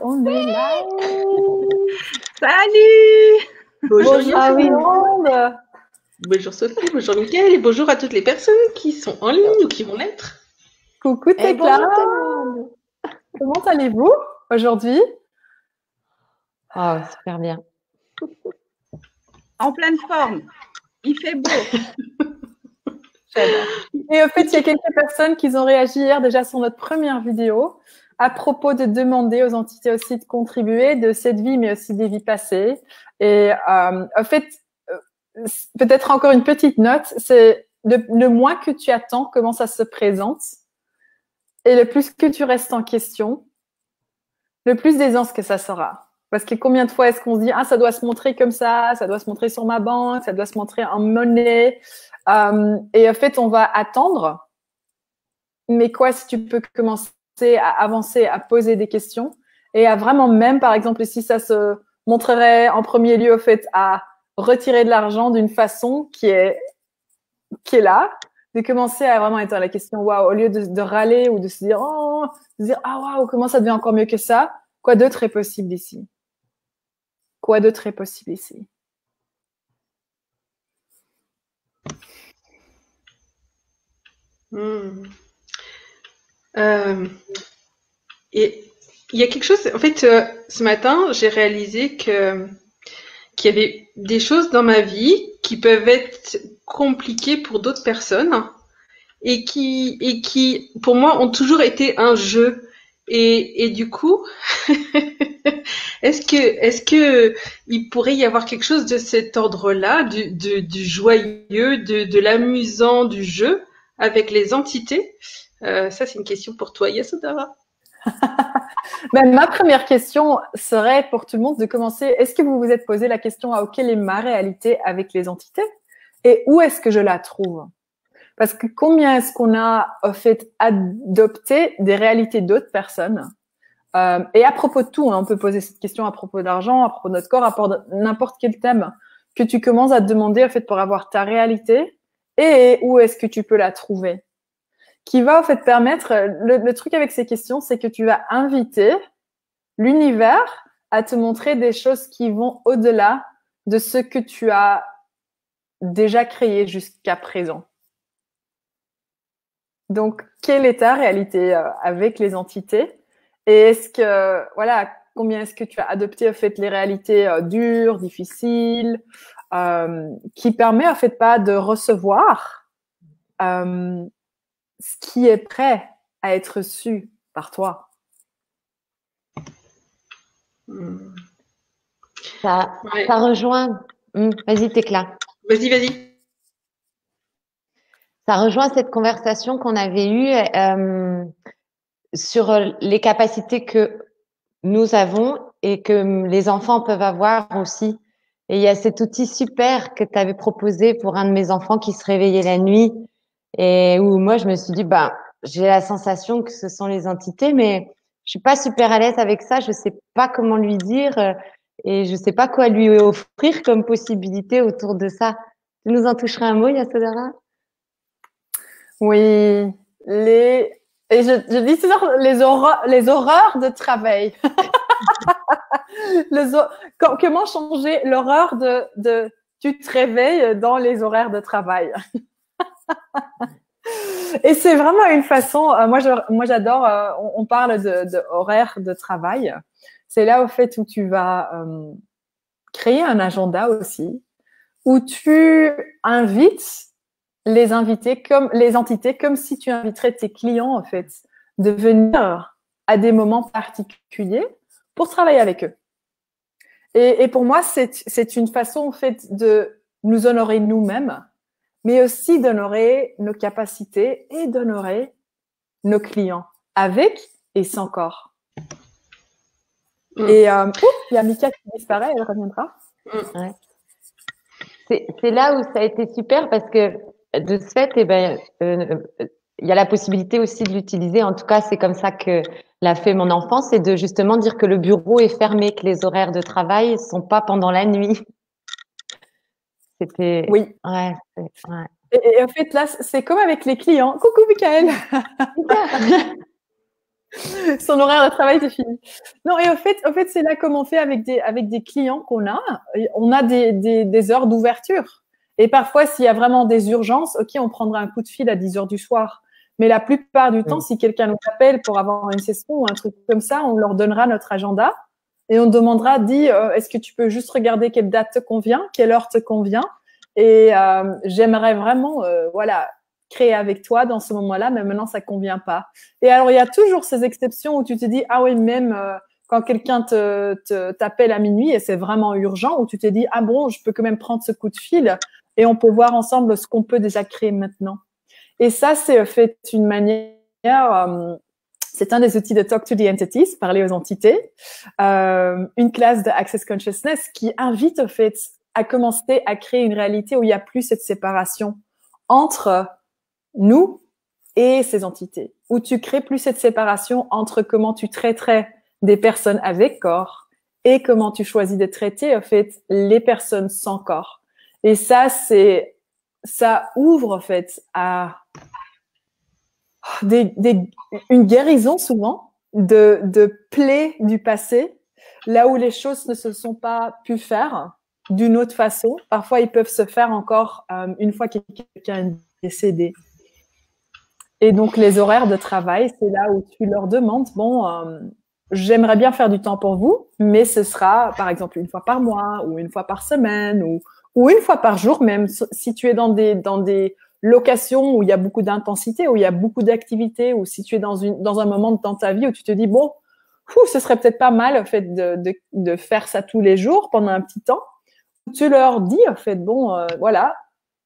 on est là. Salut! Bonjour tout le monde. Bonjour Sophie, bonjour Mickaël et bonjour à toutes les personnes qui sont en ligne ou qui vont l'être. Coucou Tecla. Comment allez-vous aujourd'hui? Oh, super bien. En pleine forme. Il fait beau. J'adore. Et en fait, il y a quelques personnes qui ont réagi hier déjà sur notre première vidéo à propos de demander aux entités aussi de contribuer de cette vie, mais aussi des vies passées. Et en fait, peut-être encore une petite note, c'est le moins que tu attends, comment ça se présente, et le plus que tu restes en question, le plus d'aisance que ça sera. Parce que combien de fois est-ce qu'on se dit « Ah, ça doit se montrer comme ça doit se montrer sur ma banque, ça doit se montrer en monnaie. » Et en fait, on va attendre. Mais quoi, si tu peux commencer à avancer, à poser des questions et à vraiment même, par exemple, si ça se montrerait en premier lieu, au fait, à retirer de l'argent d'une façon qui est là, de commencer à vraiment être dans la question, waouh, au lieu de râler ou de se dire, oh, de dire, ah, waouh, comment ça devient encore mieux que ça? Quoi d'autre est possible ici? Quoi d'autre est possible ici? Et il y a quelque chose, en fait, ce matin, j'ai réalisé qu'il y avait des choses dans ma vie qui peuvent être compliquées pour d'autres personnes et qui, pour moi, ont toujours été un jeu. Et du coup, est-ce que il pourrait y avoir quelque chose de cet ordre-là, du joyeux, de l'amusant, du jeu avec les entités? Ça, c'est une question pour toi, Yasodhara. Ben, ma première question serait pour tout le monde de commencer. Est-ce que vous vous êtes posé la question quelle est ma réalité avec les entités et où est-ce que je la trouve? Parce que combien est-ce qu'on a en fait adopté des réalités d'autres personnes et à propos de tout, hein, on peut poser cette question à propos d'argent, à propos de notre corps, à propos de n'importe quel thème que tu commences à te demander en fait pour avoir ta réalité et où est-ce que tu peux la trouver? Qui va en fait permettre, le truc avec ces questions, c'est que tu vas inviter l'univers à te montrer des choses qui vont au-delà de ce que tu as déjà créé jusqu'à présent. Donc, quelle est ta réalité avec les entités? Et est-ce que, voilà, combien est-ce que tu as adopté en fait les réalités dures, difficiles, qui permet en fait pas de recevoir ce qui est prêt à être reçu par toi. Ça rejoint. Vas-y, Tecla. Vas-y. Ça rejoint cette conversation qu'on avait eue sur les capacités que nous avons et que les enfants peuvent avoir aussi. Et il y a cet outil super que tu avais proposé pour un de mes enfants qui se réveillait la nuit et où moi je me suis dit j'ai la sensation que ce sont les entités, mais je suis pas super à l'aise avec ça. Je sais pas comment lui dire et je sais pas quoi lui offrir comme possibilité autour de ça. Tu nous en toucherais un mot, Yasodhara? Oui, et je dis toujours les horreurs de travail. Comment changer l'horreur de tu te réveilles dans les horaires de travail. Et c'est vraiment une façon, moi j'adore, on parle de horaires de travail. C'est là au fait où tu vas créer un agenda aussi, où tu invites les invités comme les entités, comme si tu inviterais tes clients en fait, de venir à des moments particuliers pour travailler avec eux. Et pour moi, c'est une façon en fait de nous honorer nous-mêmes, mais aussi d'honorer nos capacités et d'honorer nos clients avec et sans corps. Et il y a Mika qui disparaît, elle reviendra. Ouais. C'est là où ça a été super parce que de ce fait, il y a la possibilité aussi de l'utiliser. En tout cas, c'est comme ça que l'a fait mon enfant, c'est de justement dire que le bureau est fermé, que les horaires de travail sont pas pendant la nuit. C'était. Oui. Ouais. Et en fait, là, c'est comme avec les clients. Coucou, Mickaël. Son horaire de travail, c'est fini. Non, et au fait, c'est là comme on fait avec des clients qu'on a. On a des heures d'ouverture. Et parfois, s'il y a vraiment des urgences, OK, on prendra un coup de fil à 10 heures du soir. Mais la plupart du temps, si quelqu'un nous appelle pour avoir une session ou un truc comme ça, on leur donnera notre agenda et on demandera, est-ce que tu peux juste regarder quelle date te convient, quelle heure te convient? Et j'aimerais vraiment, voilà, créer avec toi dans ce moment-là, mais maintenant, ça convient pas. Et alors, il y a toujours ces exceptions où tu te dis, ah oui, même quand quelqu'un t'appelle à minuit et c'est vraiment urgent, où tu te dis, ah bon, je peux quand même prendre ce coup de fil et on peut voir ensemble ce qu'on peut déjà créer maintenant. Et ça, c'est fait une manière, c'est un des outils de Talk to the Entities, parler aux entités, une classe de Access Consciousness qui invite au fait à commencer à créer une réalité où il n'y a plus cette séparation entre nous et ces entités, où tu crées plus cette séparation entre comment tu traiterais des personnes avec corps et comment tu choisis de traiter, en fait, les personnes sans corps. Et ça, ça ouvre, en fait, à une guérison, souvent, de plaies du passé, là où les choses ne se sont pas pu faire d'une autre façon. Parfois, ils peuvent se faire encore une fois que quelqu'un est décédé. Et donc, les horaires de travail, c'est là où tu leur demandes, bon, j'aimerais bien faire du temps pour vous, mais ce sera, par exemple, une fois par mois ou une fois par semaine ou une fois par jour, même si tu es dans des locations où il y a beaucoup d'intensité, où il y a beaucoup d'activités, ou si tu es dans un moment dans ta vie où tu te dis, bon, ce serait peut-être pas mal, en fait, de faire ça tous les jours pendant un petit temps. Tu leur dis, en fait, bon, voilà,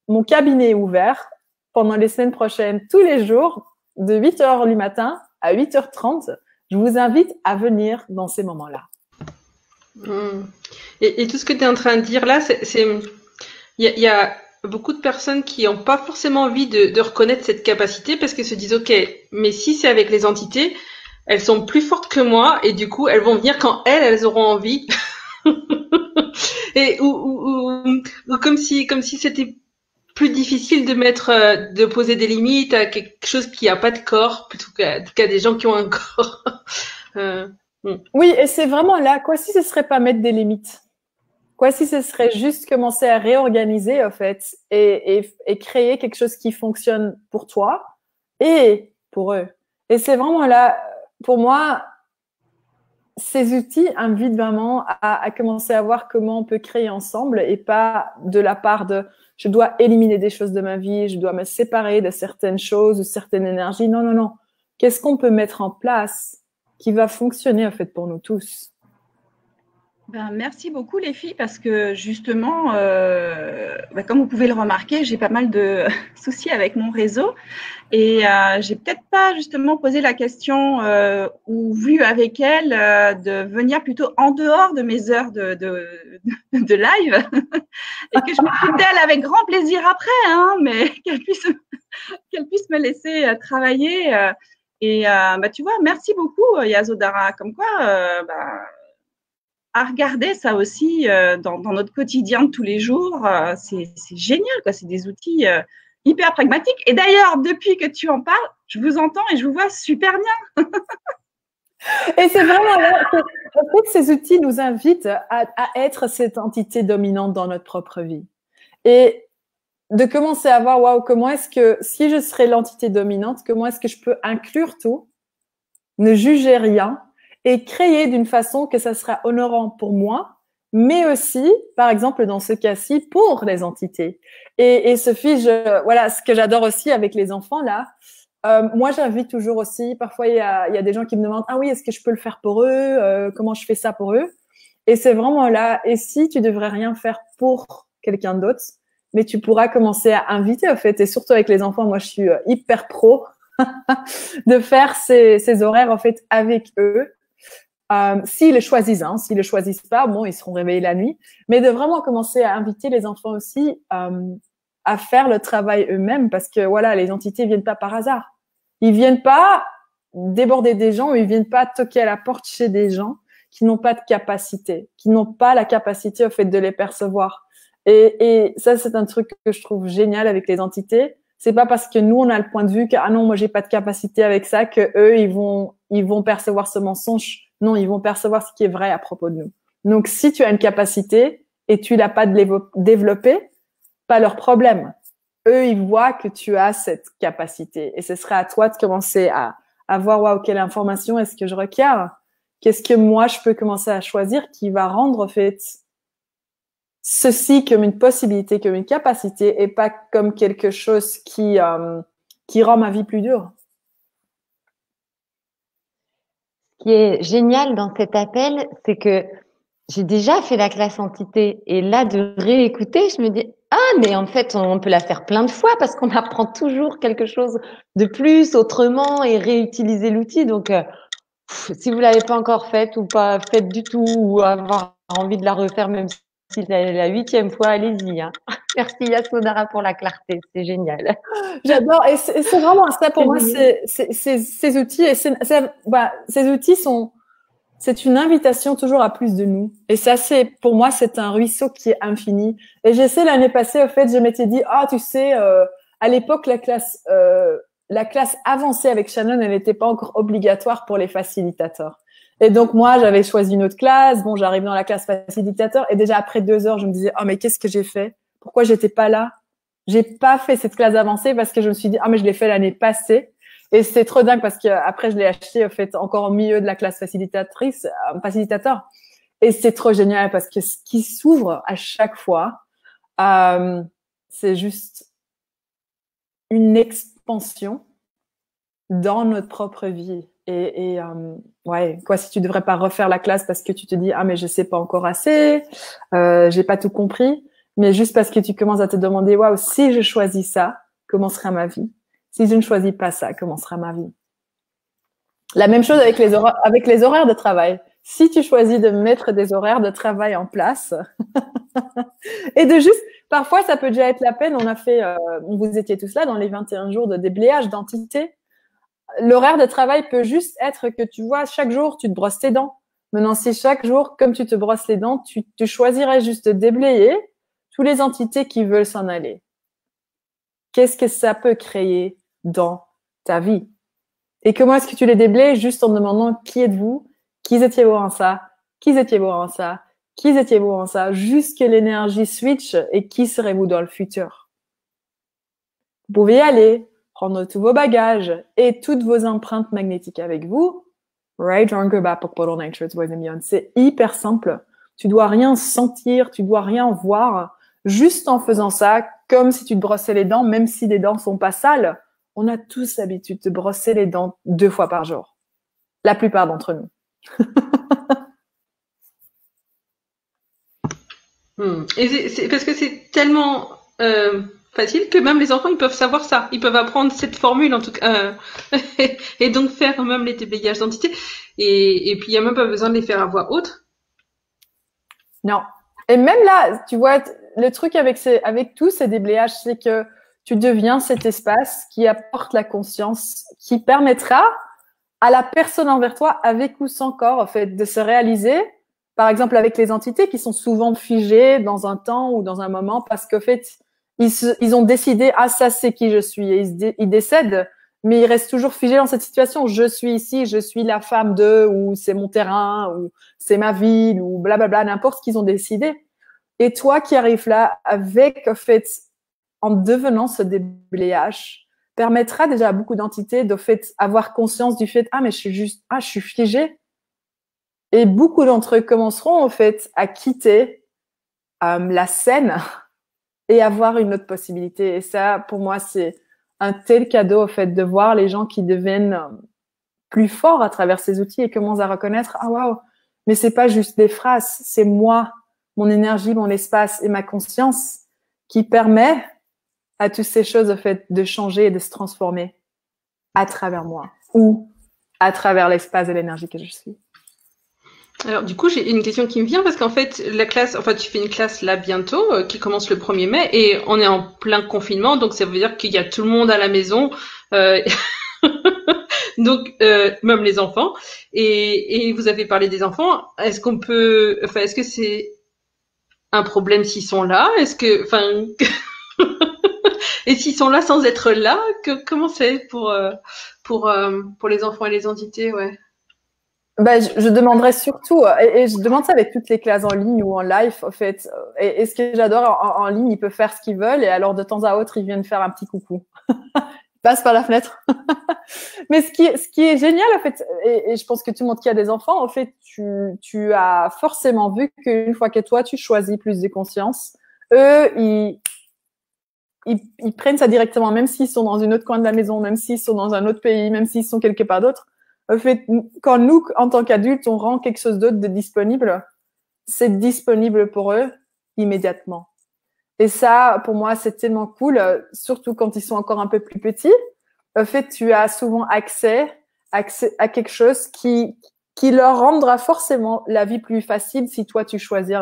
mon cabinet est ouvert pendant les semaines prochaines, tous les jours, de 8h du matin à 8h30. Je vous invite à venir dans ces moments-là. Et tout ce que tu es en train de dire là, il y a beaucoup de personnes qui n'ont pas forcément envie de reconnaître cette capacité parce qu'elles se disent, OK, mais si c'est avec les entités, elles sont plus fortes que moi et du coup, elles vont venir quand elles auront envie. Et ou comme si c'était plus difficile de poser des limites à quelque chose qui a pas de corps plutôt qu'à des gens qui ont un corps. Oui, et c'est vraiment là, quoi si ce serait pas mettre des limites? Quoi si ce serait juste commencer à réorganiser, en fait, et créer quelque chose qui fonctionne pour toi et pour eux. Et c'est vraiment là, pour moi, ces outils invitent vraiment à commencer à voir comment on peut créer ensemble et pas de la part de je dois éliminer des choses de ma vie, je dois me séparer de certaines choses ou certaines énergies. Non, non, non. Qu'est-ce qu'on peut mettre en place qui va fonctionner, en fait, pour nous tous? Merci beaucoup les filles parce que justement, comme vous pouvez le remarquer, j'ai pas mal de soucis avec mon réseau et j'ai peut-être pas justement posé la question ou vu avec elle de venir plutôt en dehors de mes heures de live et que je m'occupe d'elle avec grand plaisir après, hein, mais qu'elle puisse me laisser travailler et tu vois, merci beaucoup Yasodhara, comme quoi à regarder ça aussi dans notre quotidien de tous les jours. C'est génial, quoi. C'est des outils hyper pragmatiques. Et d'ailleurs, depuis que tu en parles, je vous entends et je vous vois super bien. Et c'est vraiment là que ces outils nous invitent à être cette entité dominante dans notre propre vie. Et de commencer à voir, waouh, comment est-ce que, si je serais l'entité dominante, comment est-ce que je peux inclure tout, ne juger rien, et créer d'une façon que ça sera honorant pour moi, mais aussi, par exemple, dans ce cas-ci, pour les entités. Et Sophie, voilà, ce que j'adore aussi avec les enfants, là, moi, j'invite toujours aussi, parfois, il y a des gens qui me demandent, ah oui, est-ce que je peux le faire pour eux? Comment je fais ça pour eux? Et c'est vraiment là, et si tu devrais rien faire pour quelqu'un d'autre, mais tu pourras commencer à inviter, en fait, et surtout avec les enfants, moi, je suis hyper pro de faire ces horaires, en fait, avec eux. S'ils le choisissent, hein, s'ils le choisissent pas, bon, ils seront réveillés la nuit, mais de vraiment commencer à inviter les enfants aussi à faire le travail eux-mêmes, parce que voilà, les entités viennent pas par hasard. Ils viennent pas déborder des gens, ou ils viennent pas toquer à la porte chez des gens qui n'ont pas de capacité, qui n'ont pas la capacité au fait de les percevoir. Et ça, c'est un truc que je trouve génial avec les entités, C'est pas parce que nous, on a le point de vue que, ah non, moi, j'ai pas de capacité avec ça, que eux, ils vont percevoir ce mensonge. Non, ils vont percevoir ce qui est vrai à propos de nous. Donc, si tu as une capacité et tu l'as pas développée, pas leur problème. Eux, ils voient que tu as cette capacité. Et ce serait à toi de commencer à voir, waouh, quelle information est-ce que je requiers? Qu'est-ce que moi, je peux commencer à choisir qui va rendre, en fait, ceci comme une possibilité, comme une capacité et pas comme quelque chose qui rend ma vie plus dure. Ce qui est génial dans cet appel, c'est que j'ai déjà fait la classe entité et là, de réécouter, je me dis, ah, mais en fait, on peut la faire plein de fois parce qu'on apprend toujours quelque chose de plus, autrement et réutiliser l'outil. Donc, si vous l'avez pas encore faite ou pas faite du tout ou avoir envie de la refaire, même si c'est la 8e fois, allez-y. Hein. Merci Yasodhara pour la clarté, c'est génial. J'adore et c'est vraiment ça pour moi, ces outils et ces outils c'est une invitation toujours à plus de nous. Et ça, pour moi, c'est un ruisseau qui est infini. Et j'essaie l'année passée, au fait, je m'étais dit, tu sais, à l'époque, la classe avancée avec Shannon, elle n'était pas encore obligatoire pour les facilitateurs. Et donc, moi, j'avais choisi une autre classe. Bon, j'arrive dans la classe facilitateur et déjà après 2 heures, je me disais, mais qu'est-ce que j'ai fait? Pourquoi j'étais pas là? J'ai pas fait cette classe avancée parce que je me suis dit, mais je l'ai fait l'année passée. Et c'est trop dingue parce que après je l'ai acheté en fait encore au milieu de la classe facilitateur. Et c'est trop génial parce que ce qui s'ouvre à chaque fois, c'est juste une expansion dans notre propre vie. Et ouais, quoi, si tu devrais pas refaire la classe parce que tu te dis mais je sais pas encore assez, j'ai pas tout compris, mais juste parce que tu commences à te demander waouh, si je choisis ça, comment sera ma vie? Si je ne choisis pas ça, comment sera ma vie? La même chose avec les horaires de travail. Si tu choisis de mettre des horaires de travail en place et de juste, parfois ça peut déjà être la peine, vous étiez tous là dans les 21 jours de déblayage d'entité. L'horaire de travail peut juste être que tu vois, chaque jour, tu te brosses tes dents. Maintenant, si chaque jour, comme tu te brosses les dents, tu choisirais juste de déblayer tous les entités qui veulent s'en aller. Qu'est-ce que ça peut créer dans ta vie? Et comment est-ce que tu les déblayes juste en demandant qui êtes-vous? Qui étiez-vous en ça? Qui étiez-vous en ça? Qui étiez-vous en ça? Juste que l'énergie switch et qui serez-vous dans le futur? Vous pouvez y aller, prendre tous vos bagages et toutes vos empreintes magnétiques avec vous. C'est hyper simple. Tu dois rien sentir, tu dois rien voir. Juste en faisant ça, comme si tu te brossais les dents, même si les dents sont pas sales, on a tous l'habitude de brosser les dents 2 fois par jour. La plupart d'entre nous. Et c'est parce que c'est tellement facile que même les enfants, ils peuvent savoir ça. Ils peuvent apprendre cette formule, en tout cas, et donc faire même les déblayages d'entités. Et puis, il n'y a même pas besoin de les faire à voix haute. Non. Et même là, tu vois, le truc avec tous ces déblayages, c'est que tu deviens cet espace qui apporte la conscience, qui permettra à la personne envers toi, avec ou sans corps, en fait, de se réaliser, par exemple avec les entités qui sont souvent figées dans un temps ou dans un moment, parce qu'en fait, ils ont décidé, ça c'est qui je suis, et ils décèdent, mais ils restent toujours figés dans cette situation. Je suis ici, je suis la femme de, ou c'est mon terrain, ou c'est ma ville, ou blablabla, n'importe ce qu'ils ont décidé. Et toi qui arrives là avec, en fait, en devenant ce déblayage, permettra déjà à beaucoup d'entités de fait avoir conscience du fait mais je suis figée. Et beaucoup d'entre eux commenceront en fait à quitter la scène et avoir une autre possibilité. Et ça, pour moi, c'est un tel cadeau en fait de voir les gens qui deviennent plus forts à travers ces outils et commencent à reconnaître waouh, mais c'est pas juste des phrases, c'est moi, mon énergie, mon espace et ma conscience qui permet à toutes ces choses, en fait, de changer et de se transformer à travers moi ou à travers l'espace et l'énergie que je suis. Alors, du coup, j'ai une question qui me vient parce qu'en fait, tu fais une classe là bientôt qui commence le 1er mai et on est en plein confinement, donc ça veut dire qu'il y a tout le monde à la maison, donc même les enfants. Et vous avez parlé des enfants. Est-ce que c'est un problème s'ils sont là? Et s'ils sont là sans être là, comment c'est pour les enfants et les entités, ouais. Ben, je demanderais surtout, et je demande ça avec toutes les classes en ligne ou en live, en fait. Et ce que j'adore en ligne, ils peuvent faire ce qu'ils veulent, et alors de temps à autre, ils viennent faire un petit coucou. Ils passent par la fenêtre. Mais ce qui est génial, en fait, et je pense que tout le monde qui a des enfants, en fait, tu as forcément vu qu'une fois que toi, tu choisis plus de conscience, eux, ils prennent ça directement, même s'ils sont dans une autre coin de la maison, même s'ils sont dans un autre pays, même s'ils sont quelque part d'autre. En fait, quand nous, en tant qu'adultes, on rend quelque chose d'autre de disponible, c'est disponible pour eux immédiatement. Et ça, pour moi, c'est tellement cool, surtout quand ils sont encore un peu plus petits. En fait, tu as souvent accès à quelque chose qui leur rendra forcément la vie plus facile si toi, tu choisis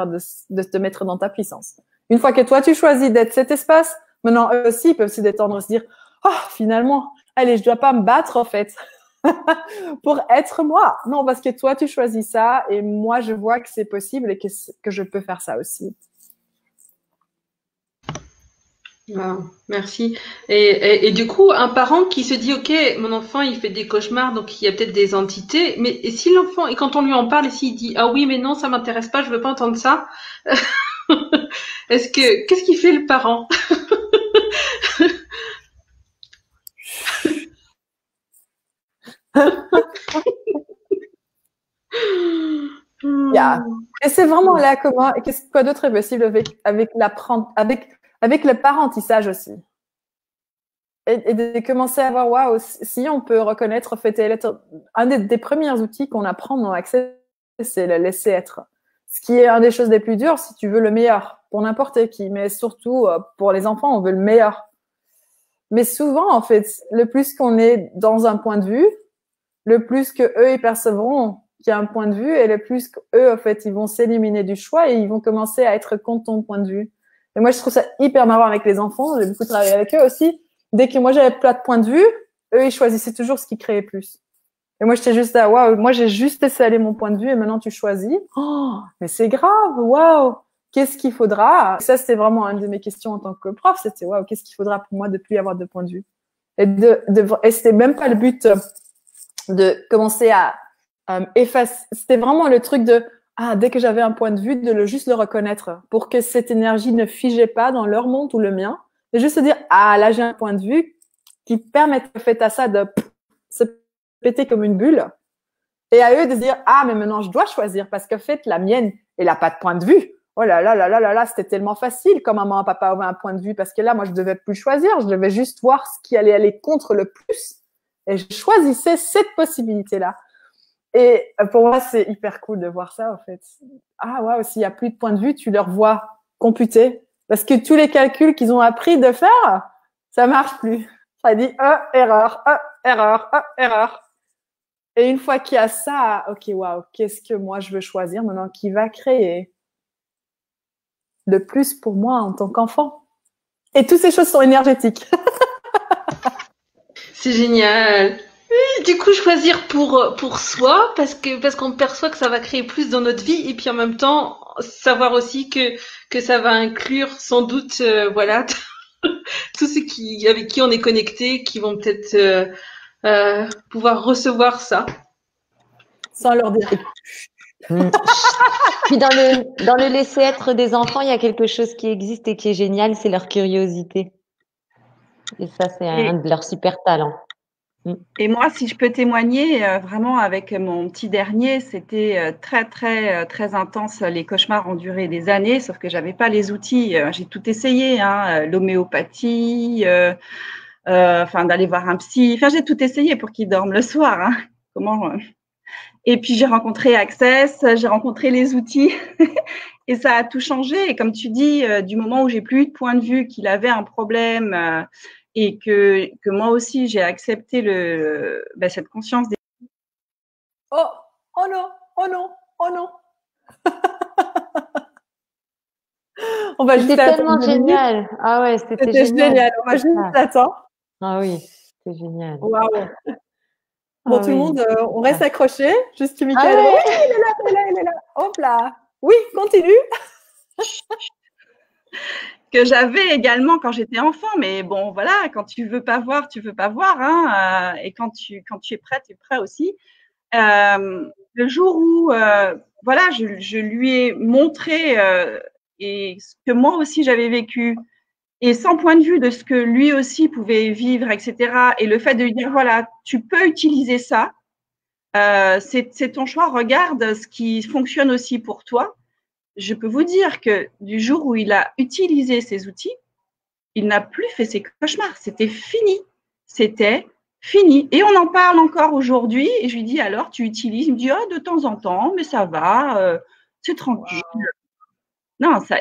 de te mettre dans ta puissance. Une fois que toi, tu choisis d'être cet espace, maintenant, eux aussi, ils peuvent se détendre et se dire, oh, finalement, allez, je dois pas me battre, en fait. Pour être moi. Non, parce que toi, tu choisis ça et moi, je vois que c'est possible et que je peux faire ça aussi. Wow, merci. Et du coup, un parent qui se dit, OK, mon enfant, il fait des cauchemars, donc il y a peut-être des entités, mais et si l'enfant, et quand on lui en parle, et s'il dit, ah oui, mais non, ça m'intéresse pas, je veux pas entendre ça, qu'est-ce qu'il fait le parent? Yeah. Et c'est vraiment là comment, quoi d'autre est possible avec le parentissage aussi. Et de commencer à voir, waouh, si on peut reconnaître, en fait, un des premiers outils qu'on apprend dans Access, c'est le laisser être. Ce qui est une des choses les plus dures si tu veux le meilleur pour n'importe qui, mais surtout pour les enfants, on veut le meilleur. Mais souvent, en fait, le plus qu'on est dans un point de vue, le plus que eux ils percevront qu'il y a un point de vue et le plus qu'eux, en fait, ils vont s'éliminer du choix et ils vont commencer à être contre ton point de vue. Et moi, je trouve ça hyper marrant avec les enfants. J'ai beaucoup travaillé avec eux aussi. Dès que moi, j'avais plein de points de vue, eux, ils choisissaient toujours ce qui créait plus. Et moi, j'étais juste là, waouh, moi, j'ai juste laissé aller mon point de vue et maintenant, tu choisis. Oh, mais c'est grave, waouh. Qu'est-ce qu'il faudra? Ça, c'était vraiment une de mes questions en tant que prof. C'était, waouh, qu'est-ce qu'il faudra pour moi de plus avoir de point de vue? Et c'était même pas le but de commencer à effacer. C'était vraiment le truc de, dès que j'avais un point de vue, de juste le reconnaître pour que cette énergie ne figeait pas dans leur monde ou le mien. Et juste se dire, là, j'ai un point de vue qui permet, en fait, à ça de se péter comme une bulle. Et à eux de se dire, mais maintenant, je dois choisir parce qu'en fait, la mienne, elle n'a pas de point de vue. Oh là là là là là là, c'était tellement facile quand maman et papa avaient un point de vue parce que là, moi, je devais plus choisir. Je devais juste voir ce qui allait aller contre le plus. Et je choisissais cette possibilité-là. Et pour moi, c'est hyper cool de voir ça, en fait. Waouh, s'il n'y a plus de point de vue, tu leur vois computer. Parce que tous les calculs qu'ils ont appris de faire, ça marche plus. Ça dit, erreur, erreur, erreur. Et une fois qu'il y a ça, OK, waouh, qu'est-ce que moi je veux choisir maintenant qui va créer de plus pour moi en tant qu'enfant? Et toutes ces choses sont énergétiques. C'est génial. Oui, du coup, choisir pour soi, parce qu'on perçoit que ça va créer plus dans notre vie, et puis en même temps, savoir aussi que ça va inclure sans doute, voilà, tous ceux avec qui on est connecté, qui vont peut-être pouvoir recevoir ça. Sans leur dire. Puis dans le laisser être des enfants, il y a quelque chose qui existe et qui est génial, c'est leur curiosité. Et ça, c'est un de leurs super talents. Et moi, si je peux témoigner, vraiment avec mon petit dernier, c'était très, très, très intense. Les cauchemars ont duré des années, sauf que j'avais pas les outils. J'ai tout essayé, l'homéopathie, d'aller voir un psy. Enfin, j'ai tout essayé pour qu'il dorme le soir. Et puis, j'ai rencontré Access, j'ai rencontré les outils et ça a tout changé. Et comme tu dis, du moment où j'ai plus eu de point de vue, qu'il avait un problème et que moi aussi, j'ai accepté cette conscience. Oh non, oh non, oh non. On va c'était tellement génial. Ah ouais, c'était génial. On va juste attendre. Ah oui, c'était génial. Waouh. Bon, tout le monde, on reste accroché. Juste que Michael. Ouais. Oui, il est là. Hop là. Oui, continue. que j'avais également quand j'étais enfant. Mais bon, voilà, quand tu veux pas voir, tu veux pas voir. Hein, et quand tu es prêt, tu es prêt aussi. Le jour où voilà, je lui ai montré et ce que moi aussi j'avais vécu, et sans point de vue de ce que lui aussi pouvait vivre, etc. Et le fait de lui dire, voilà, tu peux utiliser ça, c'est ton choix, regarde ce qui fonctionne aussi pour toi. Je peux vous dire que du jour où il a utilisé ces outils, il n'a plus fait ses cauchemars. C'était fini. C'était fini. Et on en parle encore aujourd'hui. Et je lui dis, alors, tu utilises? Il me dit, oh, de temps en temps, mais ça va, c'est tranquille. Wow. Non, ça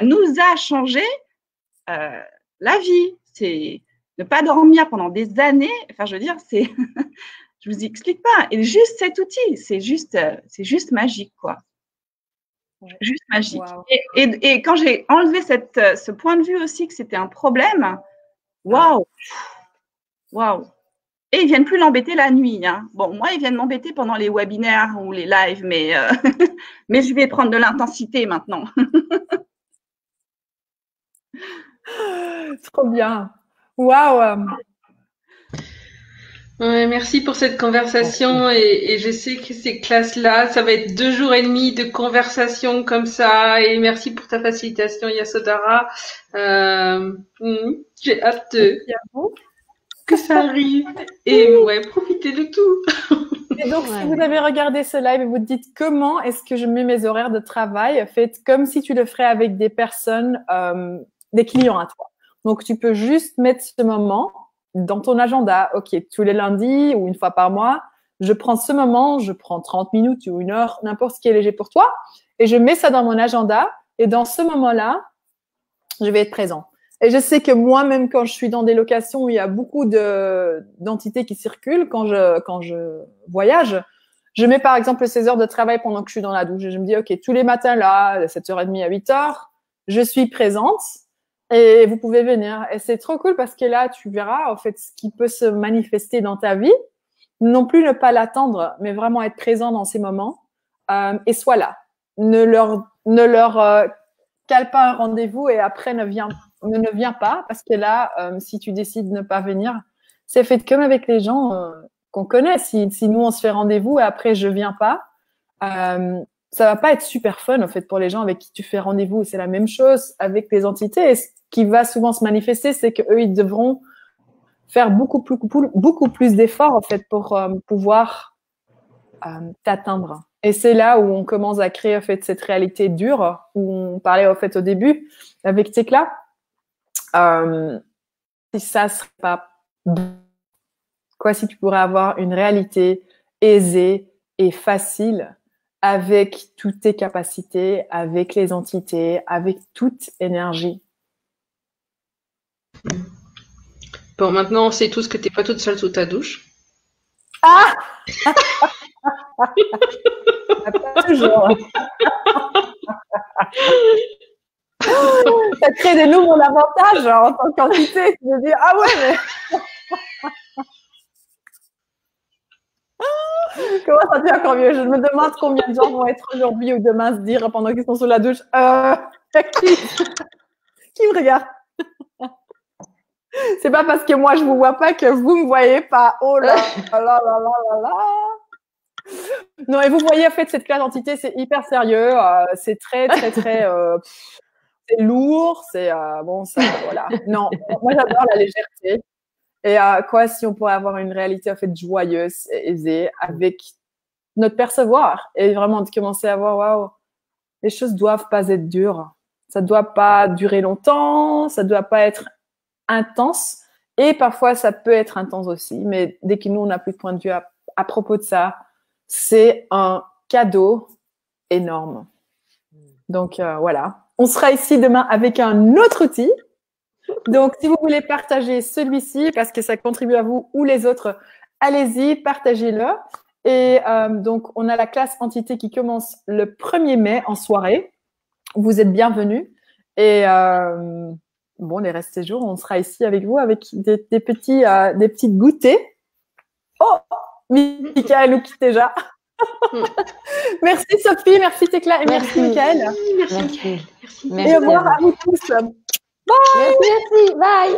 nous a changé la vie. C'est ne pas dormir pendant des années. Enfin, je veux dire, c'est, je vous explique pas. Et juste cet outil, c'est juste magique, quoi. Juste magique. Wow. Et quand j'ai enlevé ce point de vue aussi que c'était un problème, waouh, waouh. Et ils viennent plus l'embêter la nuit. Hein. Bon, moi, ils viennent m'embêter pendant les webinaires ou les lives, mais mais je vais prendre de l'intensité maintenant. Trop bien. Waouh. Ouais, merci pour cette conversation et je sais que ces classes-là, ça va être 2 jours et demi de conversation comme ça et merci pour ta facilitation Yasodhara. J'ai hâte que ça arrive et ouais, profitez de tout. Et donc, si vous avez regardé ce live et vous dites comment est-ce que je mets mes horaires de travail, faites comme si tu le ferais avec des personnes, des clients à toi. Donc, tu peux juste mettre ce moment dans ton agenda. OK, tous les lundis ou une fois par mois, je prends ce moment, je prends 30 minutes ou 1 heure, n'importe ce qui est léger pour toi, et je mets ça dans mon agenda. Et dans ce moment-là, je vais être présent. Et je sais que moi-même, quand je suis dans des locations où il y a beaucoup d'entités qui circulent, quand je voyage, je mets par exemple 16 heures de travail pendant que je suis dans la douche. Et je me dis, OK, tous les matins, là, de 7h30 à 8h, je suis présente et vous pouvez venir. Et c'est trop cool parce que là, tu verras, en fait, ce qui peut se manifester dans ta vie. Non plus ne pas l'attendre, mais vraiment être présent dans ces moments et sois là. Ne leur cale pas un rendez-vous et après ne viens pas parce que là, si tu décides de ne pas venir, c'est fait comme avec les gens qu'on connaît. Si nous, on se fait rendez-vous et après, je viens pas, ça va pas être super fun, en fait, pour les gens avec qui tu fais rendez-vous. C'est la même chose avec les entités. Et ce qui va souvent se manifester, c'est qu'eux, ils devront faire beaucoup plus d'efforts, en fait, pour pouvoir t'atteindre. Et c'est là où on commence à créer, en fait, cette réalité dure, où on parlait, en fait, au début, avec Tekla. Si ça serait pas quoi, si tu pourrais avoir une réalité aisée et facile avec toutes tes capacités, avec les entités, avec toute énergie. Bon, maintenant on sait tous que t'es pas toute seule sous ta douche. Ah pas toujours. Ça crée de nouveaux avantages en tant qu'entité. Tu veux dire, ah ouais, mais. Comment ça devient encore mieux? Je me demande combien de gens vont être aujourd'hui ou demain se dire pendant qu'ils sont sous la douche, qui me regarde? C'est pas parce que moi je vous vois pas que vous me voyez pas. Oh là là là là là là. Non, et vous voyez en fait cette classe d'entité, c'est hyper sérieux, c'est très c'est lourd, c'est bon ça voilà. Non, moi j'adore la légèreté. Et quoi si on pourrait avoir une réalité en fait joyeuse et aisée avec notre percevoir et vraiment de commencer à voir waouh, les choses doivent pas être dures, ça doit pas durer longtemps, ça doit pas être intense et parfois ça peut être intense aussi, mais dès que nous on n'a plus de point de vue à propos de ça, c'est un cadeau énorme. Donc voilà, on sera ici demain avec un autre outil. Donc si vous voulez partager celui-ci parce que ça contribue à vous ou les autres, allez-y, partagez-le. Et donc on a la classe entité qui commence le 1er mai en soirée. Vous êtes bienvenus et bon, les restes des jours, on sera ici avec vous avec des petites goûters. Oh, Michael nous quitte déjà. Merci Sophie, merci Tekla et merci Michael. Merci Michael. Et au revoir à vous tous. Merci, bye.